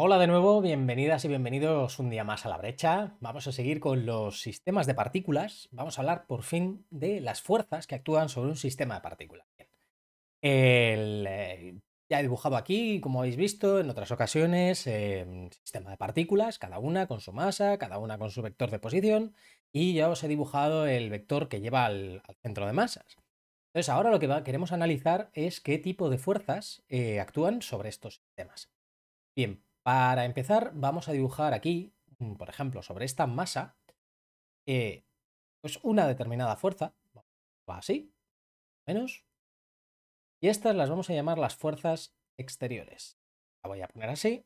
Hola de nuevo, bienvenidas y bienvenidos un día más a La Brecha. Vamos a seguir con los sistemas de partículas. Vamos a hablar por fin de las fuerzas que actúan sobre un sistema de partículas. Bien. Ya he dibujado aquí, como habéis visto en otras ocasiones, un sistema de partículas, cada una con su masa, cada una con su vector de posición, y ya os he dibujado el vector que lleva al centro de masas. Entonces, ahora lo que queremos analizar es qué tipo de fuerzas actúan sobre estos sistemas. Bien, para empezar vamos a dibujar aquí, por ejemplo, sobre esta masa, eh, pues una determinada fuerza, va así, menos, y estas las vamos a llamar las fuerzas exteriores. La voy a poner así,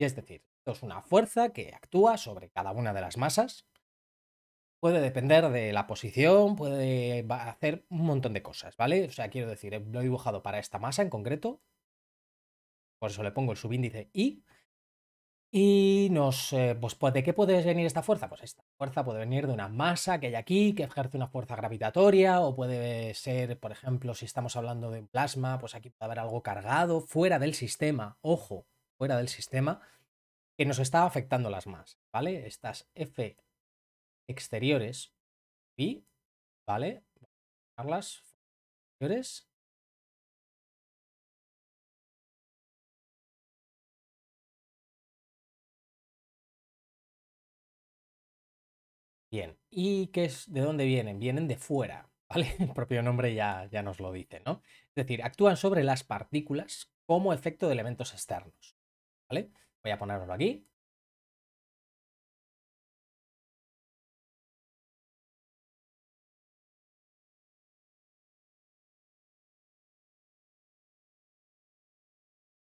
y es decir, esto es una fuerza que actúa sobre cada una de las masas, puede depender de la posición, puede hacer un montón de cosas, ¿vale? O sea, quiero decir, lo he dibujado para esta masa en concreto, por eso le pongo el subíndice I. Y pues, ¿de qué puede venir esta fuerza? Pues esta fuerza puede venir de una masa que hay aquí, que ejerce una fuerza gravitatoria, o puede ser, por ejemplo, si estamos hablando de un plasma, pues aquí puede haber algo cargado fuera del sistema, ojo, fuera del sistema, que nos está afectando las masas, ¿vale? Estas F exteriores, y, ¿vale? Vamos a llamarlas exteriores. Bien, ¿y de dónde vienen? Vienen de fuera, ¿vale? El propio nombre ya nos lo dice, ¿no? Es decir, actúan sobre las partículas como efecto de elementos externos, ¿vale? Voy a ponerlo aquí.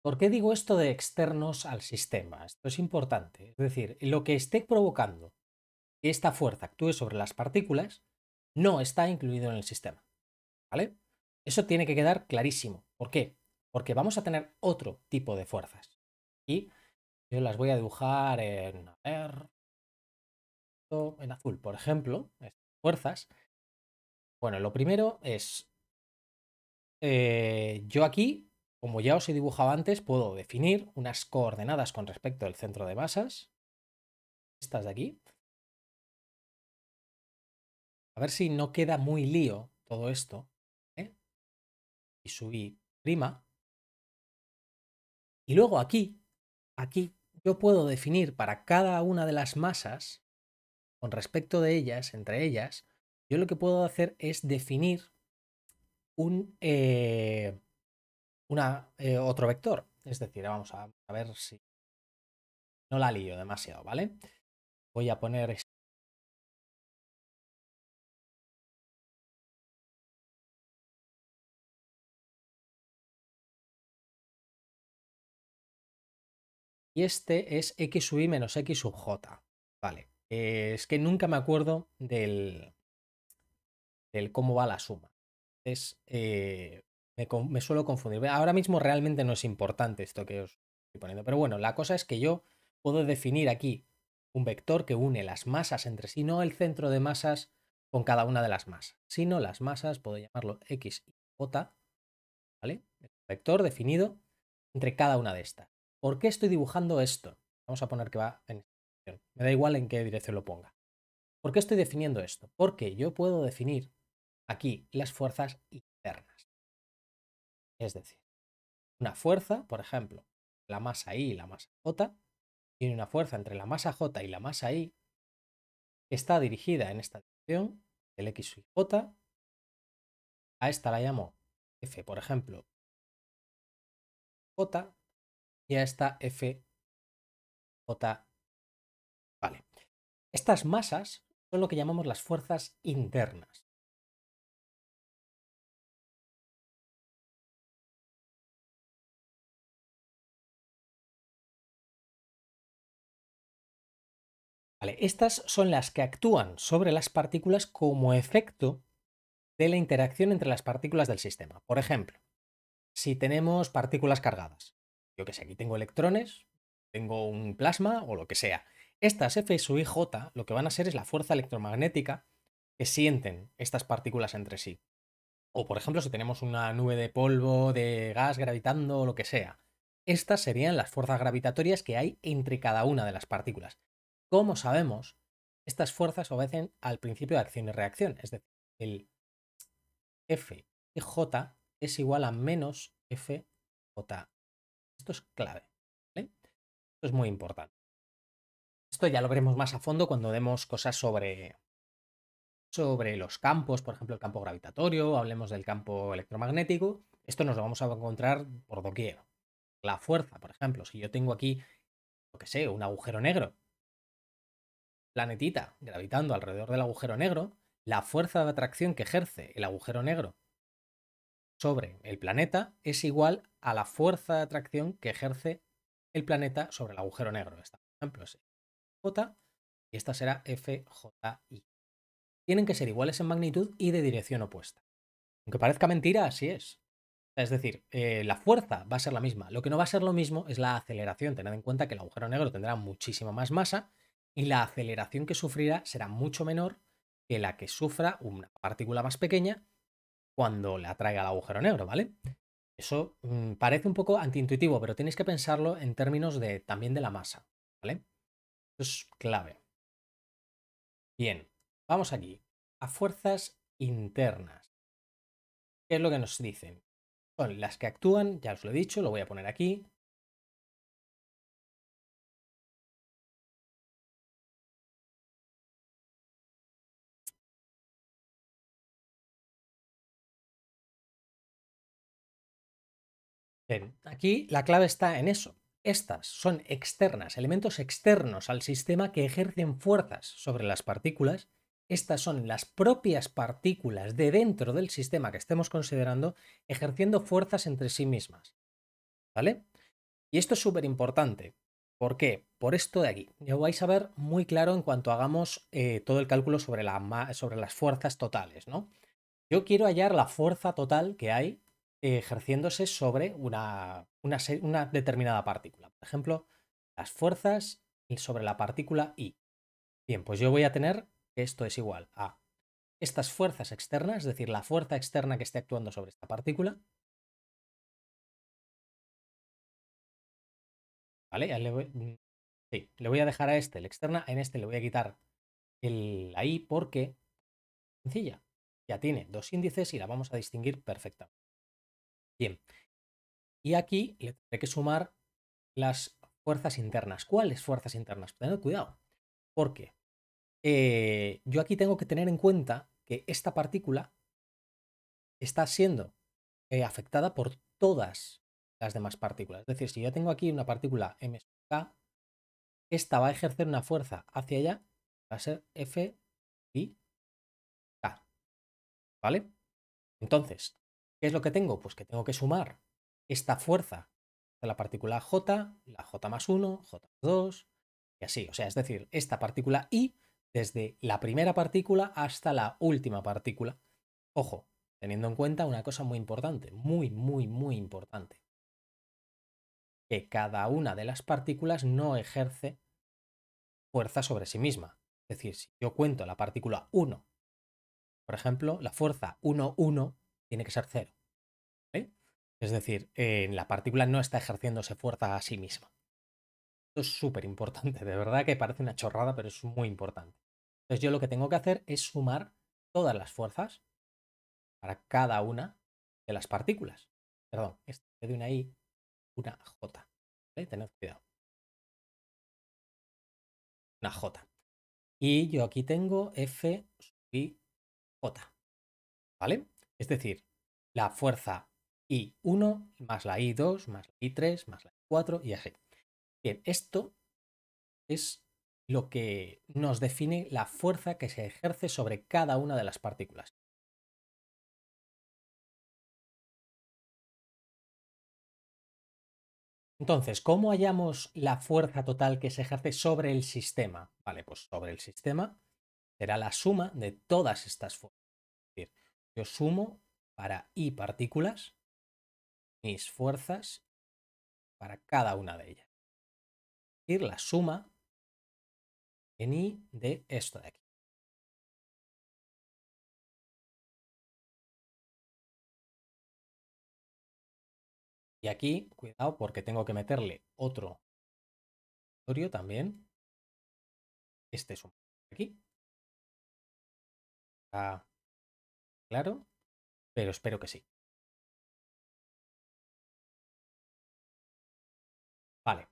¿Por qué digo esto de externos al sistema? Esto es importante. Es decir, lo que esté provocando que esta fuerza actúe sobre las partículas no está incluido en el sistema, ¿vale? Eso tiene que quedar clarísimo. ¿Por qué? Porque vamos a tener otro tipo de fuerzas. Y yo las voy a dibujar a ver, en azul, por ejemplo, estas fuerzas. Bueno, lo primero es, yo aquí, como ya os he dibujado antes, puedo definir unas coordenadas con respecto al centro de masas, estas de aquí. A ver si no queda muy lío todo esto, ¿eh? Y subí prima. Y luego aquí, yo puedo definir para cada una de las masas, con respecto de ellas, entre ellas, yo lo que puedo hacer es definir un, otro vector. Es decir, vamos a ver si no la lío demasiado, ¿vale? Voy a poner. Y este es x sub i menos x sub j. Vale. Es que nunca me acuerdo del cómo va la suma. Es, me suelo confundir. Ahora mismo realmente no es importante esto que os estoy poniendo. Pero bueno, la cosa es que yo puedo definir aquí un vector que une las masas entre sí, no el centro de masas con cada una de las masas, sino las masas, puedo llamarlo x y j, ¿vale? El vector definido entre cada una de estas. ¿Por qué estoy dibujando esto? Vamos a poner que va en esta dirección. Me da igual en qué dirección lo ponga. ¿Por qué estoy definiendo esto? Porque yo puedo definir aquí las fuerzas internas. Es decir, una fuerza, por ejemplo, la masa I y la masa J, tiene una fuerza entre la masa J y la masa I que está dirigida en esta dirección, el X y J. A esta la llamo F, por ejemplo, J, y a esta F, J. Vale. Estas masas son lo que llamamos las fuerzas internas. Vale, estas son las que actúan sobre las partículas como efecto de la interacción entre las partículas del sistema. Por ejemplo, si tenemos partículas cargadas, yo que sé, aquí tengo electrones, tengo un plasma o lo que sea. Estas F sub i J lo que van a ser es la fuerza electromagnética que sienten estas partículas entre sí. O por ejemplo, si tenemos una nube de polvo, de gas gravitando o lo que sea. Estas serían las fuerzas gravitatorias que hay entre cada una de las partículas. Como sabemos, estas fuerzas obedecen al principio de acción y reacción, es decir, el F y J es igual a menos F J. Esto es clave, ¿vale? Esto es muy importante. Esto ya lo veremos más a fondo cuando demos cosas sobre los campos, por ejemplo, el campo gravitatorio, hablemos del campo electromagnético. Esto nos lo vamos a encontrar por doquier. La fuerza, por ejemplo, si yo tengo aquí, lo que sé, un agujero negro, planetita gravitando alrededor del agujero negro, la fuerza de atracción que ejerce el agujero negro sobre el planeta es igual a la fuerza de atracción que ejerce el planeta sobre el agujero negro. Esta, por ejemplo, es J y esta será FJI. Tienen que ser iguales en magnitud y de dirección opuesta. Aunque parezca mentira, así es. Es decir, la fuerza va a ser la misma. Lo que no va a ser lo mismo es la aceleración. Tened en cuenta que el agujero negro tendrá muchísima más masa y la aceleración que sufrirá será mucho menor que la que sufra una partícula más pequeña cuando le atraiga al agujero negro, ¿vale? Eso parece un poco antiintuitivo, pero tenéis que pensarlo en términos de también de la masa, ¿vale? Eso es clave. Bien, vamos aquí a fuerzas internas. ¿Qué es lo que nos dicen? Son las que actúan, ya os lo he dicho, lo voy a poner aquí. Bien, aquí la clave está en eso. Estas son externas, elementos externos al sistema que ejercen fuerzas sobre las partículas. Estas son las propias partículas de dentro del sistema que estemos considerando ejerciendo fuerzas entre sí mismas. ¿Vale? Y esto es súper importante. ¿Por qué? Por esto de aquí. Lo vais a ver muy claro en cuanto hagamos todo el cálculo sobre las fuerzas totales, ¿no? Yo quiero hallar la fuerza total que hay ejerciéndose sobre una determinada partícula. Por ejemplo, las fuerzas sobre la partícula I. Bien, pues yo voy a tener que esto es igual a estas fuerzas externas, es decir, la fuerza externa que esté actuando sobre esta partícula. ¿Vale? Sí, le voy a dejar a este el externa, en este le voy a quitar la I porque, sencilla, ya tiene dos índices y la vamos a distinguir perfectamente. Bien, y aquí le tendré que sumar las fuerzas internas. ¿Cuáles fuerzas internas? Tened cuidado, porque yo aquí tengo que tener en cuenta que esta partícula está siendo afectada por todas las demás partículas. Es decir, si yo tengo aquí una partícula m sub k, esta va a ejercer una fuerza hacia allá, va a ser F y K, ¿vale? Entonces, ¿qué es lo que tengo? Pues que tengo que sumar esta fuerza de la partícula J, la J más 1, J más 2, y así. O sea, es decir, esta partícula I desde la primera partícula hasta la última partícula. Ojo, teniendo en cuenta una cosa muy importante, muy, muy, muy importante, que cada una de las partículas no ejerce fuerza sobre sí misma. Es decir, si yo cuento la partícula 1, por ejemplo, la fuerza 1, 1 tiene que ser 0. ¿Eh? Es decir, la partícula no está ejerciéndose fuerza a sí misma. Esto es súper importante, de verdad que parece una chorrada, pero es muy importante. Entonces yo lo que tengo que hacer es sumar todas las fuerzas para cada una de las partículas. Perdón, esto de una I, una J. ¿Vale? Tened cuidado. Una J. Y yo aquí tengo F y J. ¿Vale? Es decir, la fuerza I1 más la I2 más la I3 más la I4 y así. Bien, esto es lo que nos define la fuerza que se ejerce sobre cada una de las partículas. Entonces, ¿cómo hallamos la fuerza total que se ejerce sobre el sistema? Vale, pues sobre el sistema será la suma de todas estas fuerzas. Es decir, yo sumo para I partículas mis fuerzas para cada una de ellas. Es decir, la suma en I de esto de aquí. Y aquí, cuidado, porque tengo que meterle otro sumatorio también. Este es un aquí. Está claro, pero espero que sí. Vale.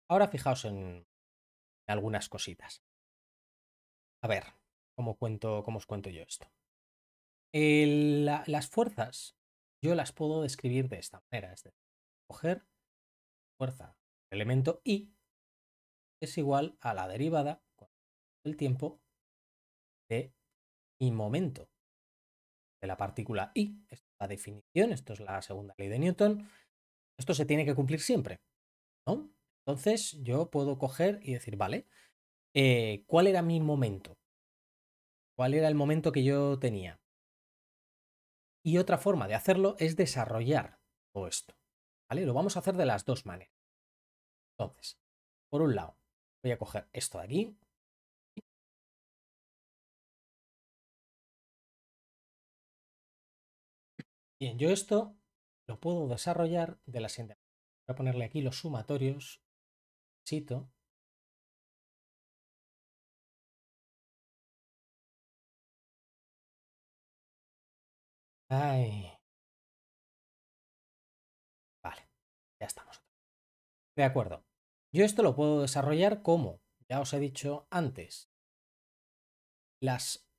Ahora fijaos en algunas cositas. A ver, ¿cómo os cuento yo esto? Las fuerzas yo las puedo describir de esta manera. Es decir, coger fuerza, elemento I es igual a la derivada con el tiempo de mi momento de la partícula I. Esta es la definición, esto es la segunda ley de Newton. Esto se tiene que cumplir siempre, ¿no? Entonces yo puedo coger y decir, vale, ¿cuál era mi momento? ¿Cuál era el momento que yo tenía? Y otra forma de hacerlo es desarrollar todo esto, ¿vale? Lo vamos a hacer de las dos maneras. Entonces, por un lado, voy a coger esto de aquí. Bien, yo esto lo puedo desarrollar de la siguiente manera. Voy a ponerle aquí los sumatorios. Cito. Ay, vale, ya estamos. De acuerdo. Yo esto lo puedo desarrollar como, ya os he dicho antes, las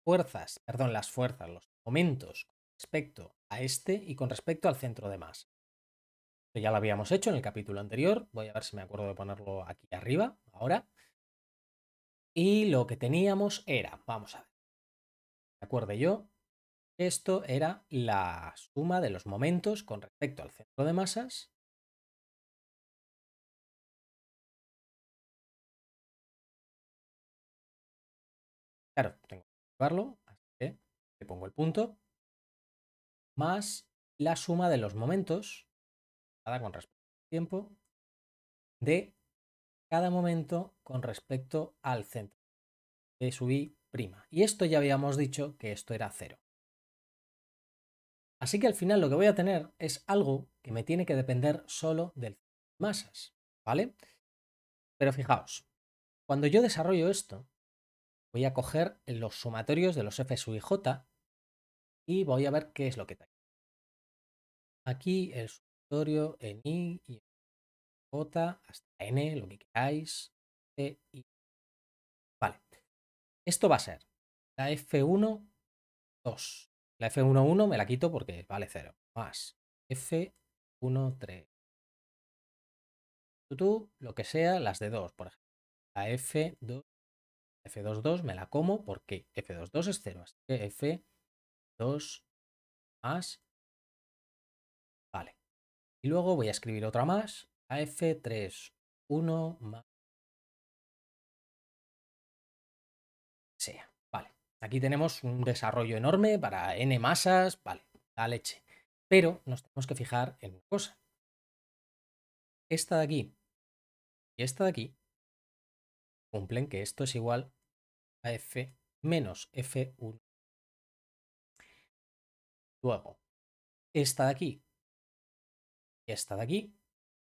los momentos con respecto a este y con respecto al centro de masa. Ya lo habíamos hecho en el capítulo anterior. Voy a ver si me acuerdo de ponerlo aquí arriba, ahora. Y lo que teníamos era, vamos a ver, ¿de acuerdo yo? Esto era la suma de los momentos con respecto al centro de masas. Claro, tengo que llevarlo, así que le pongo el punto, más la suma de los momentos, cada con respecto al tiempo, de cada momento con respecto al centro de su i'. Y esto ya habíamos dicho que esto era cero. Así que al final lo que voy a tener es algo que me tiene que depender solo del masas, ¿vale? Pero fijaos, cuando yo desarrollo esto, voy a coger los sumatorios de los f sub i j y voy a ver qué es lo que tengo. Aquí el sumatorio en i y j hasta n, lo que queráis, e, i. Vale, esto va a ser la f1, 2. La f1,1 me la quito porque vale 0. Más f1,3. Tú, lo que sea, las de 2, por ejemplo. La f2, f2,2 me la como porque f2,2 es 0. Así que f2 más. Vale. Y luego voy a escribir otra más. A f3,1 más. Sea. Vale. Aquí tenemos un desarrollo enorme para n masas. Vale. La leche. Pero nos tenemos que fijar en una cosa. Esta de aquí y esta de aquí cumplen que esto es igual a f menos f1. Luego, esta de aquí y esta de aquí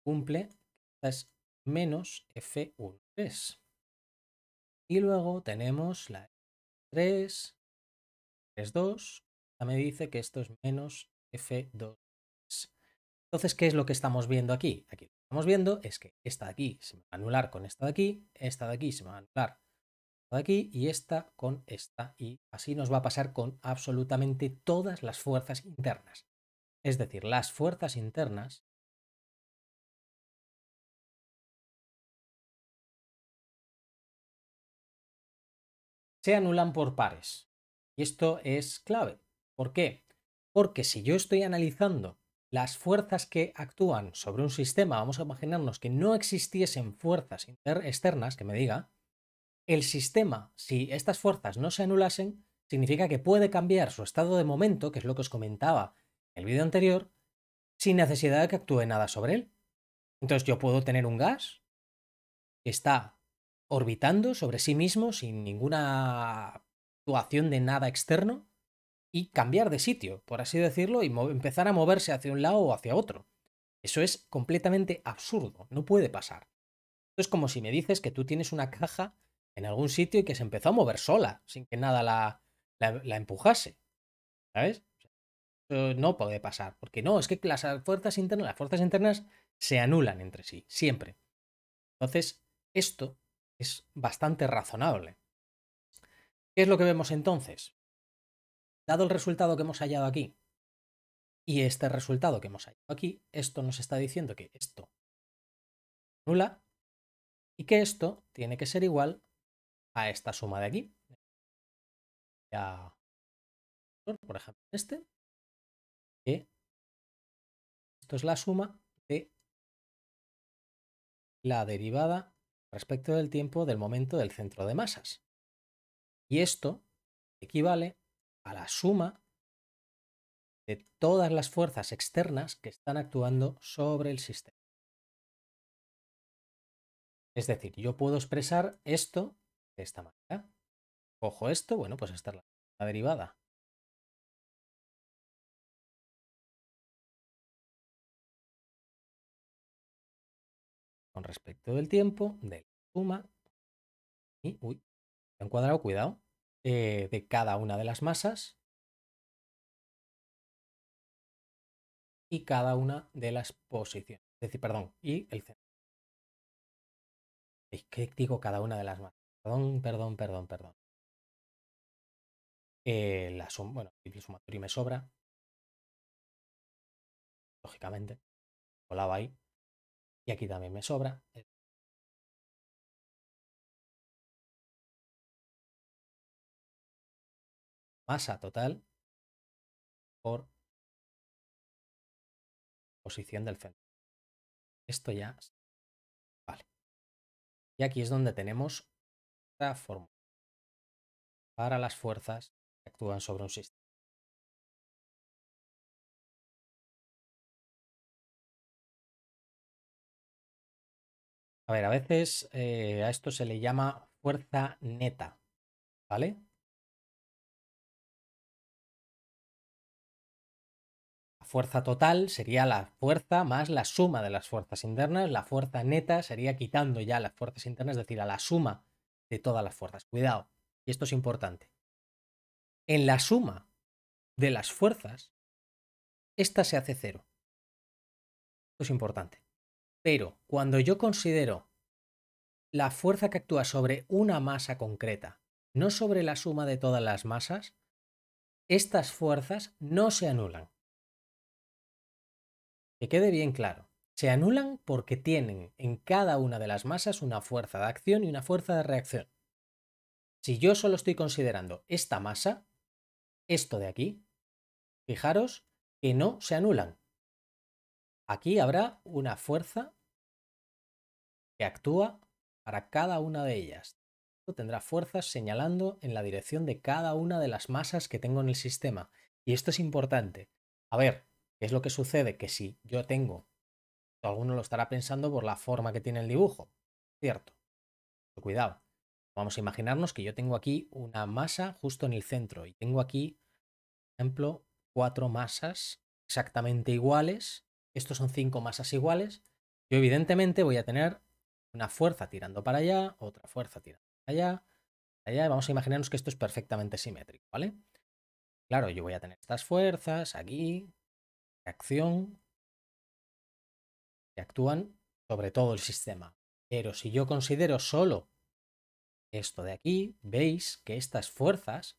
cumple, esta es menos f1,3. Y luego tenemos la 3, 3,2. Esta me dice que esto es menos f2. Entonces, ¿qué es lo que estamos viendo aquí? Aquí lo que estamos viendo es que esta de aquí se me va a anular con esta de aquí, esta de aquí se me va a anular de aquí y esta con esta, y así nos va a pasar con absolutamente todas las fuerzas internas. Es decir, las fuerzas internas se anulan por pares. Y esto es clave. ¿Por qué? Porque si yo estoy analizando las fuerzas que actúan sobre un sistema, vamos a imaginarnos que no existiesen fuerzas externas, que me diga, el sistema, si estas fuerzas no se anulasen, significa que puede cambiar su estado de momento, que es lo que os comentaba en el vídeo anterior, sin necesidad de que actúe nada sobre él. Entonces yo puedo tener un gas que está orbitando sobre sí mismo sin ninguna actuación de nada externo y cambiar de sitio, por así decirlo, y empezar a moverse hacia un lado o hacia otro. Eso es completamente absurdo, no puede pasar. Esto es como si me dices que tú tienes una caja en algún sitio y que se empezó a mover sola, sin que nada la empujase, ¿sabes? Eso no puede pasar, porque no, es que las fuerzas internas se anulan entre sí, siempre. Entonces, esto es bastante razonable. ¿Qué es lo que vemos entonces? Dado el resultado que hemos hallado aquí y este resultado que hemos hallado aquí, esto nos está diciendo que esto anula y que esto tiene que ser igual a esta suma de aquí. Ya, por ejemplo, que esto es la suma de la derivada respecto del tiempo del momento del centro de masas. Y esto equivale a la suma de todas las fuerzas externas que están actuando sobre el sistema. Es decir, yo puedo expresar esto de esta manera. Cojo esto, bueno, pues esta es la derivada con respecto del tiempo de la suma y, uy, un cuadrado, cuidado, de cada una de las masas y cada una de las posiciones. Es decir, perdón, y el centro. ¿Qué digo cada una de las masas? Perdón. La suma, bueno, el sumatorio me sobra, lógicamente, colaba ahí. Y aquí también me sobra. Masa total por posición del centro. Esto ya, vale. Y aquí es donde tenemos la fórmula para las fuerzas que actúan sobre un sistema. A ver, a veces a esto se le llama fuerza neta, ¿vale? La fuerza total sería la fuerza más la suma de las fuerzas internas. La fuerza neta sería quitando ya las fuerzas internas, es decir, a la suma de todas las fuerzas. Cuidado, y esto es importante. En la suma de las fuerzas, esta se hace cero. Esto es importante. Pero cuando yo considero la fuerza que actúa sobre una masa concreta, no sobre la suma de todas las masas, estas fuerzas no se anulan. Que quede bien claro. Se anulan porque tienen en cada una de las masas una fuerza de acción y una fuerza de reacción. Si yo solo estoy considerando esta masa, esto de aquí, fijaros que no se anulan. Aquí habrá una fuerza que actúa para cada una de ellas. Esto tendrá fuerzas señalando en la dirección de cada una de las masas que tengo en el sistema. Y esto es importante. A ver, ¿qué es lo que sucede? Que si yo tengo, alguno lo estará pensando por la forma que tiene el dibujo, ¿cierto? Pero cuidado. Vamos a imaginarnos que yo tengo aquí una masa justo en el centro y tengo aquí, por ejemplo, 4 masas exactamente iguales. Estos son 5 masas iguales. Yo evidentemente voy a tener una fuerza tirando para allá, otra fuerza tirando para allá. Vamos a imaginarnos que esto es perfectamente simétrico, ¿vale? Claro, yo voy a tener estas fuerzas aquí, reacción, que actúan sobre todo el sistema. Pero si yo considero solo esto de aquí, veis que estas fuerzas,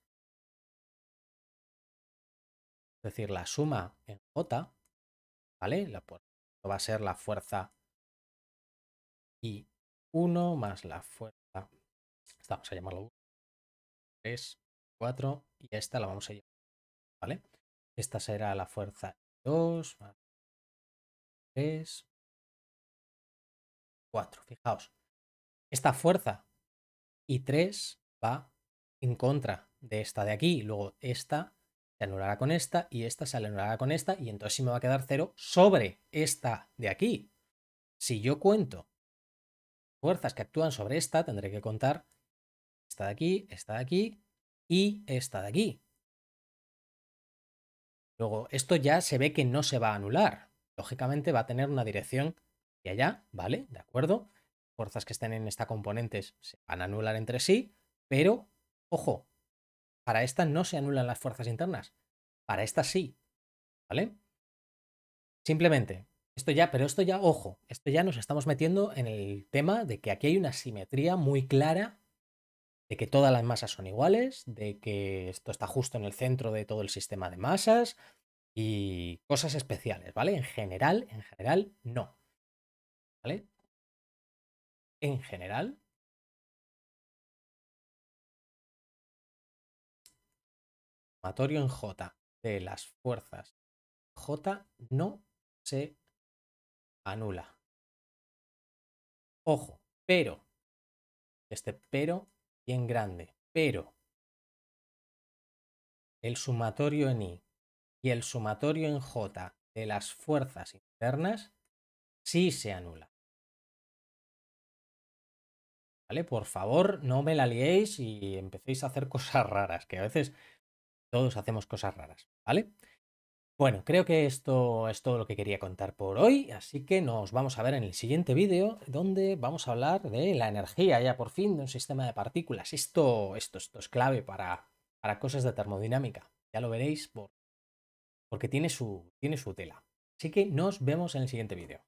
es decir, la suma en J, ¿vale? Esto va a ser la fuerza I1 más la fuerza, vamos a llamarlo 1, 3, 4, y esta la vamos a llamar, ¿vale? Esta será la fuerza 2 más 3, 4. Fijaos, esta fuerza I3 va en contra de esta de aquí, y luego esta se anulará con esta y esta se anulará con esta, y entonces sí me va a quedar 0 sobre esta de aquí. Si yo cuento fuerzas que actúan sobre esta, tendré que contar esta de aquí y esta de aquí. Luego, esto ya se ve que no se va a anular. Lógicamente va a tener una dirección hacia allá, ¿vale? ¿De acuerdo? Fuerzas que estén en esta componente se van a anular entre sí, pero, ojo, para esta no se anulan las fuerzas internas. Para esta sí, ¿vale? Simplemente, pero esto ya, ojo, esto ya nos estamos metiendo en el tema de que aquí hay una simetría muy clara, de que todas las masas son iguales, de que esto está justo en el centro de todo el sistema de masas y cosas especiales, ¿vale? En general, no, ¿vale? En general, sumatorio en J de las fuerzas J no se anula. Ojo, pero, este pero bien grande, pero el sumatorio en I y el sumatorio en J de las fuerzas internas sí se anula. ¿Vale? Por favor, no me la liéis y empecéis a hacer cosas raras, que a veces todos hacemos cosas raras, ¿vale? Bueno, creo que esto es todo lo que quería contar por hoy, así que nos vamos a ver en el siguiente vídeo, donde vamos a hablar de la energía, ya por fin, de un sistema de partículas. Esto es clave para cosas de termodinámica. Ya lo veréis porque tiene su tela. Así que nos vemos en el siguiente vídeo.